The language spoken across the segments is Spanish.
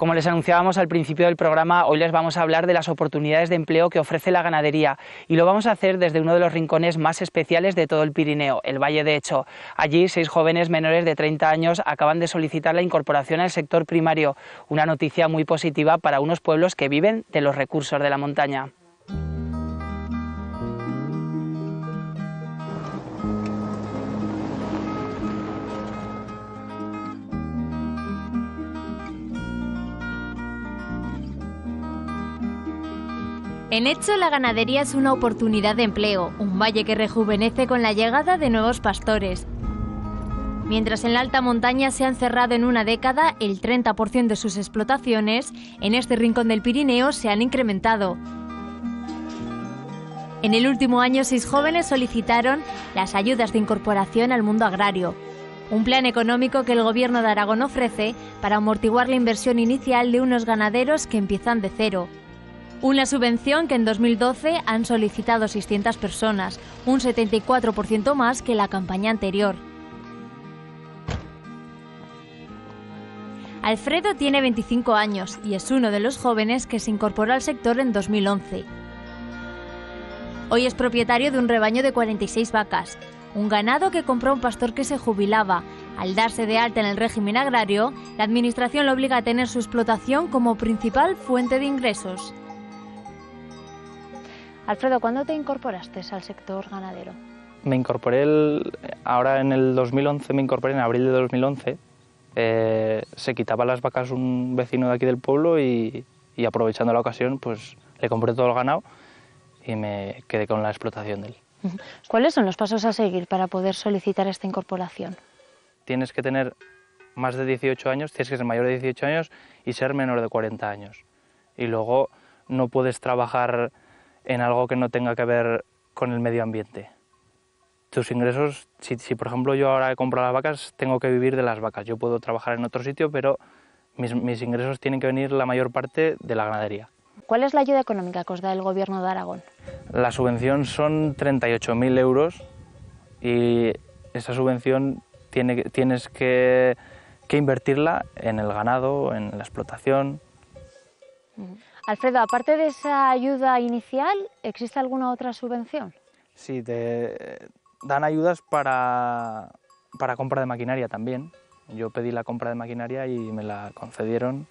Como les anunciábamos al principio del programa, hoy les vamos a hablar de las oportunidades de empleo que ofrece la ganadería y lo vamos a hacer desde uno de los rincones más especiales de todo el Pirineo, el Valle de Echo. Allí 6 jóvenes menores de 30 años acaban de solicitar la incorporación al sector primario, una noticia muy positiva para unos pueblos que viven de los recursos de la montaña. En Echo, la ganadería es una oportunidad de empleo, un valle que rejuvenece con la llegada de nuevos pastores. Mientras en la alta montaña se han cerrado en una década, el 30% de sus explotaciones, en este rincón del Pirineo se han incrementado. En el último año, 6 jóvenes solicitaron las ayudas de incorporación al mundo agrario, un plan económico que el Gobierno de Aragón ofrece para amortiguar la inversión inicial de unos ganaderos que empiezan de cero. Una subvención que en 2012 han solicitado 600 personas, un 74% más que la campaña anterior. Alfredo tiene 25 años y es uno de los jóvenes que se incorporó al sector en 2011. Hoy es propietario de un rebaño de 46 vacas, un ganado que compró un pastor que se jubilaba. Al darse de alta en el régimen agrario, la Administración lo obliga a tener su explotación como principal fuente de ingresos. Alfredo, ¿cuándo te incorporaste al sector ganadero? Me incorporé ahora en el 2011, me incorporé en abril de 2011. Se quitaba las vacas un vecino de aquí del pueblo y aprovechando la ocasión pues le compré todo el ganado y me quedé con la explotación de él. ¿Cuáles son los pasos a seguir para poder solicitar esta incorporación? Tienes que tener más de 18 años, tienes que ser mayor de 18 años y ser menor de 40 años. Y luego no puedes trabajar en algo que no tenga que ver con el medio ambiente. Tus ingresos, si por ejemplo yo ahora he comprado las vacas, tengo que vivir de las vacas. Yo puedo trabajar en otro sitio, pero mis ingresos tienen que venir la mayor parte de la ganadería. ¿Cuál es la ayuda económica que os da el Gobierno de Aragón? La subvención son 38.000 euros y esa subvención tienes que invertirla en el ganado, en la explotación. Alfredo, aparte de esa ayuda inicial, ¿existe alguna otra subvención? Sí, te dan ayudas para compra de maquinaria también. Yo pedí la compra de maquinaria y me la concedieron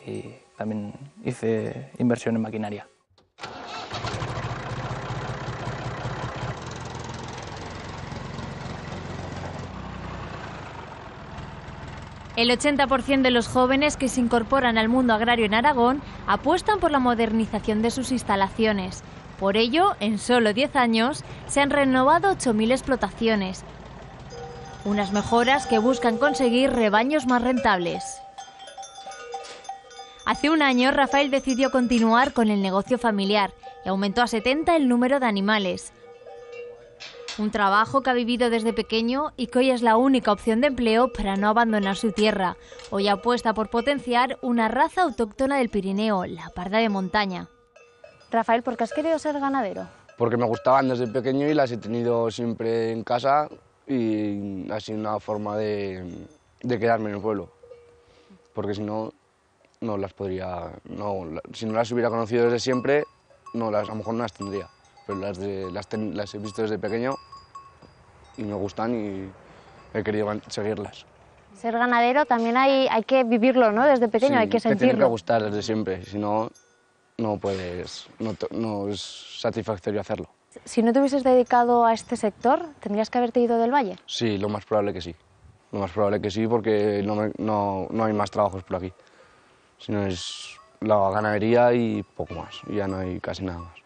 y también hice inversión en maquinaria. El 80% de los jóvenes que se incorporan al mundo agrario en Aragón apuestan por la modernización de sus instalaciones. Por ello, en solo 10 años, se han renovado 8.000 explotaciones. Unas mejoras que buscan conseguir rebaños más rentables. Hace un año, Rafael decidió continuar con el negocio familiar y aumentó a 70 el número de animales. Un trabajo que ha vivido desde pequeño y que hoy es la única opción de empleo para no abandonar su tierra. Hoy apuesta por potenciar una raza autóctona del Pirineo, la parda de montaña. Rafael, ¿por qué has querido ser ganadero? Porque me gustaban desde pequeño y las he tenido siempre en casa y ha sido una forma de quedarme en el pueblo. Porque si no, no las podría... si no las hubiera conocido desde siempre, a lo mejor no las tendría. Pero las he visto desde pequeño y me gustan y he querido seguirlas. Ser ganadero también hay que vivirlo, ¿no? Desde pequeño Sí, hay que sentirlo. Te tiene que gustar desde siempre, si no, no es satisfactorio hacerlo. Si no te hubieses dedicado a este sector, ¿tendrías que haberte ido del valle? Sí, lo más probable que sí. Lo más probable que sí, porque no hay más trabajos por aquí. Sino es la ganadería y poco más, y ya no hay casi nada más.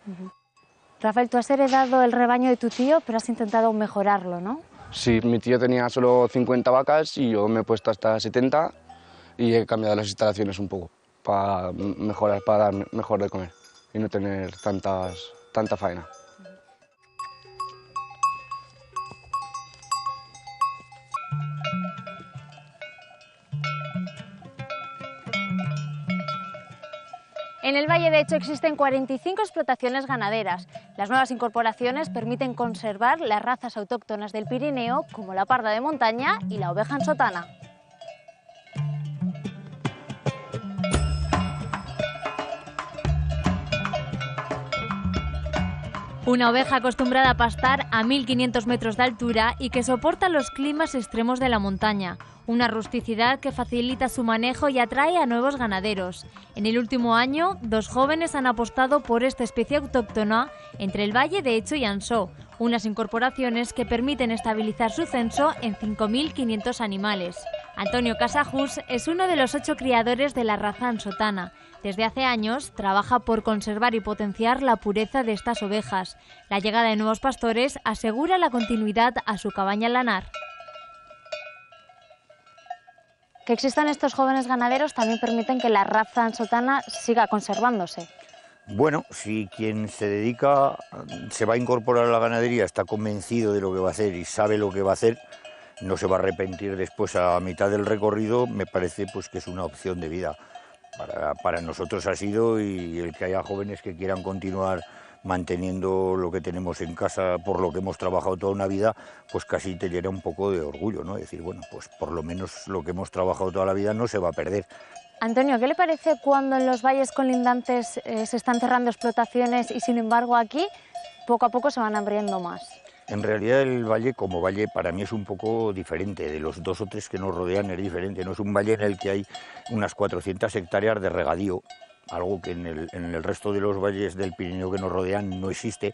Rafael, tú has heredado el rebaño de tu tío, pero has intentado mejorarlo, ¿no? Sí, mi tío tenía solo 50 vacas y yo me he puesto hasta 70 y he cambiado las instalaciones un poco para mejorar, para dar mejor de comer y no tener tanta faena. En el Valle de Echo existen 45 explotaciones ganaderas. Las nuevas incorporaciones permiten conservar las razas autóctonas del Pirineo, como la parda de montaña y la oveja ensotana. Una oveja acostumbrada a pastar a 1500 metros de altura y que soporta los climas extremos de la montaña. Una rusticidad que facilita su manejo y atrae a nuevos ganaderos. En el último año, 2 jóvenes han apostado por esta especie autóctona entre el Valle de Echo y Ansó, unas incorporaciones que permiten estabilizar su censo en 5.500 animales. Antonio Casajús es uno de los 8 criadores de la raza ansotana. Desde hace años trabaja por conservar y potenciar la pureza de estas ovejas. La llegada de nuevos pastores asegura la continuidad a su cabaña lanar. Que existan estos jóvenes ganaderos también permiten que la raza ansotana siga conservándose. Bueno, si quien se dedica, se va a incorporar a la ganadería, está convencido de lo que va a hacer y sabe lo que va a hacer, no se va a arrepentir después a mitad del recorrido, me parece pues que es una opción de vida. Para nosotros ha sido, y el que haya jóvenes que quieran continuar manteniendo lo que tenemos en casa, por lo que hemos trabajado toda una vida, pues casi te llena un poco de orgullo, ¿no? Decir, bueno, pues por lo menos lo que hemos trabajado toda la vida no se va a perder. Antonio, ¿qué le parece cuando en los valles colindantes se están cerrando explotaciones y sin embargo aquí poco a poco se van abriendo más? En realidad el valle como valle para mí es un poco diferente, de los 2 o 3 que nos rodean es diferente, no es un valle en el que hay unas 400 hectáreas de regadío, algo que en el resto de los valles del Pirineo que nos rodean no existe,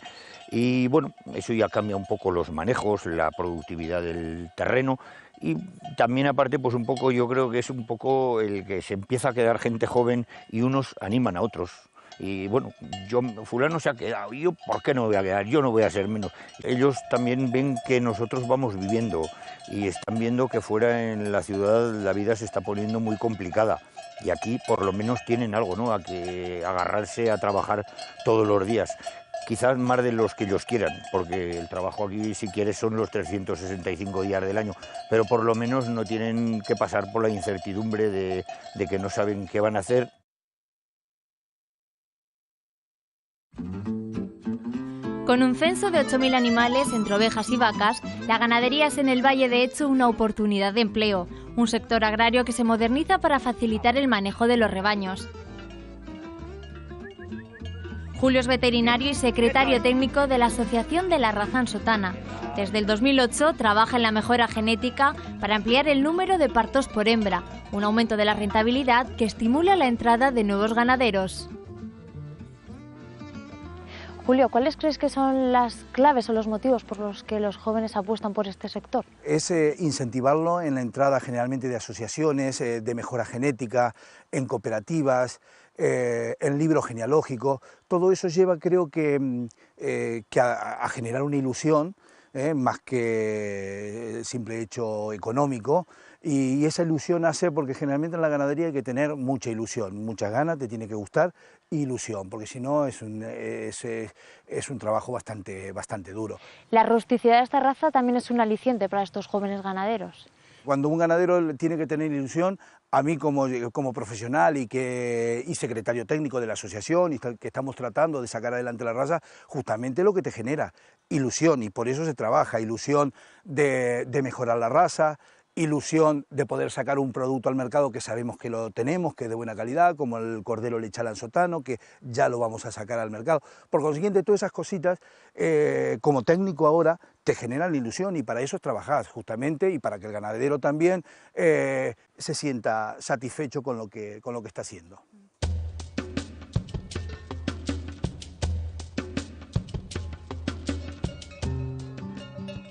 y bueno, eso ya cambia un poco los manejos, la productividad del terreno, y también aparte pues un poco yo creo que es un poco el que se empieza a quedar gente joven y unos animan a otros. Y bueno, fulano se ha quedado, y yo ¿por qué no me voy a quedar? Yo no voy a ser menos. Ellos también ven que nosotros vamos viviendo y están viendo que fuera en la ciudad la vida se está poniendo muy complicada. Y aquí por lo menos tienen algo, ¿no? A que agarrarse a trabajar todos los días. Quizás más de los que ellos quieran, porque el trabajo aquí, si quieres, son los 365 días del año, pero por lo menos no tienen que pasar por la incertidumbre de que no saben qué van a hacer. Con un censo de 8.000 animales, entre ovejas y vacas, la ganadería es en el Valle de Echo una oportunidad de empleo, un sector agrario que se moderniza para facilitar el manejo de los rebaños. Julio es veterinario y secretario técnico de la Asociación de la Raza Ansotana. Desde el 2008 trabaja en la mejora genética para ampliar el número de partos por hembra, un aumento de la rentabilidad que estimula la entrada de nuevos ganaderos. Julio, ¿cuáles crees que son las claves o los motivos por los que los jóvenes apuestan por este sector? Es incentivarlo en la entrada generalmente de asociaciones, de mejora genética, en cooperativas, en libro genealógico. Todo eso lleva, creo que a generar una ilusión, más que el simple hecho económico, y esa ilusión hace, porque generalmente en la ganadería hay que tener mucha ilusión, muchas ganas, te tiene que gustar, ilusión, porque si no es un trabajo bastante duro. La rusticidad de esta raza también es un aliciente para estos jóvenes ganaderos. Cuando un ganadero tiene que tener ilusión, a mí como profesional y secretario técnico de la asociación, y que estamos tratando de sacar adelante la raza, justamente lo que te genera ilusión, y por eso se trabaja, ilusión de mejorar la raza, ilusión de poder sacar un producto al mercado que sabemos que lo tenemos, que es de buena calidad, como el cordero lechal ansotano, que ya lo vamos a sacar al mercado. Por consiguiente, todas esas cositas, como técnico ahora, te generan ilusión, y para eso trabajas justamente, y para que el ganadero también se sienta satisfecho con lo que está haciendo.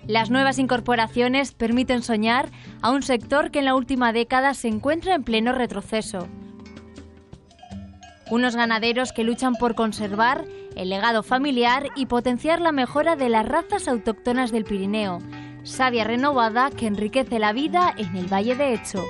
Las nuevas incorporaciones permiten soñar a un sector que en la última década se encuentra en pleno retroceso. Unos ganaderos que luchan por conservar el legado familiar y potenciar la mejora de las razas autóctonas del Pirineo. Savia renovada que enriquece la vida en el Valle de Echo.